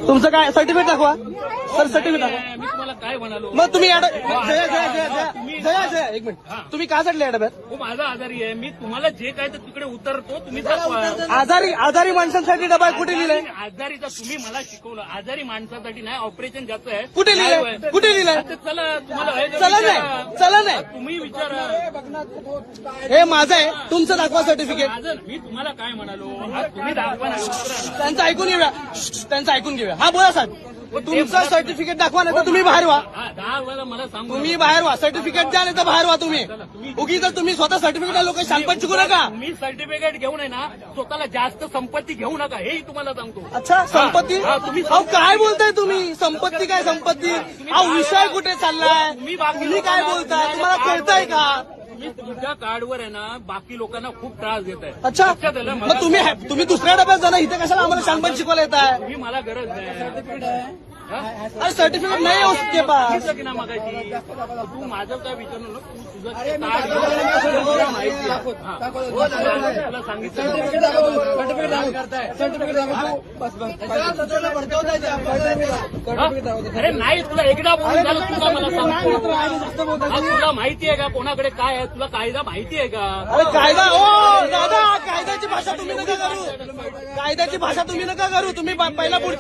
तुमचं काय सर्टिफिकेट दाखवा सर, सर्टिफिकेट दाखवा. मी तुम्हाला काय म्हणालो? मग तुम्ही जया एक मिनिट, तुम्ही का चढले या डब्यात? हो, माझा आजारी आहे. मी तुम्हाला जे काय ते तिकडे उतरतो, तुम्ही दाखवा. आजारी माणसांसाठी डबा कुठे लिहिलंय? आजारीचा तुम्ही मला शिकवलं. आजारी माणसासाठी नाही, ऑपरेशन ज्याचं आहे. कुठे लिहिलंय? कुठे लिहिलंय? आता चला तुम्हाला आहे का चला विचारा. नाही, चला नाही. तुम्ही विचारा. हे माझं आहे, तुमचं दाखवा सर्टिफिकेट. माझं मी तुम्हाला काय म्हणालो? हा, तुम्ही दाखवा ना, उतरा ना. त्यांचं ऐकून घेऊया, त्यांचं ऐकून घेऊया. हा बोला साहेब, तुमचं सर्टिफिकेट दाखवा, नाही तर तुम्ही बाहेर व्हा. हा, 10 वेळा मला सांगू. तुम्ही बाहेर व्हा, सर्टिफिकेट द्या, नाही तर बाहेर व्हा तुम्ही. उगी तर तुम्ही स्वतः सर्टिफिकेट लोक शांतपण शिकू नका. मी सर्टिफिकेट घेऊन आहे ना, स्वतःला जास्त संपत्ती घेऊ नका, हेही तुम्हाला सांगतो. अच्छा, संपत्ती? हा, तुम्ही अहो काय बोलताय तुम्ही? संपत्ती काय संपत्ती? अहो विषय कुठे चाललाय? तुम्ही काय बोलताय? तुम्हाला कळतंय का? तुम्ही तुमच्या कार्डवर आहे ना, बाकी लोकांना खूप त्रास देत आहे. अच्छा, लक्षात आलं? मग तुम्ही दुसऱ्या डब्यात जाणार, इथे कशाला आम्हाला शांतपण शिकवायला येत आहे? तुम्ही मला गरज नाही. अरे सर्टिफिकेट नाही हो उसके पास. सांगितलं की ना मगाशी, तू माझं काय विचारू नको, तू तुझं ते कार्ड तुला माहिती आहे. हा. तुला सांगितलं. अरे नाही, तुला एकदा बोलून झालं, तुला मला सांगतो. हा, तुला माहिती आहे का कोणाकडे काय आहे? तुला कायदा माहिती आहे का? अरे कायदा, ओ दादा, कायद्याची भाषा तुम्ही नका करू. कायद्याची भाषा तुम्ही नका करू. तुम्ही पहिला पुढच्या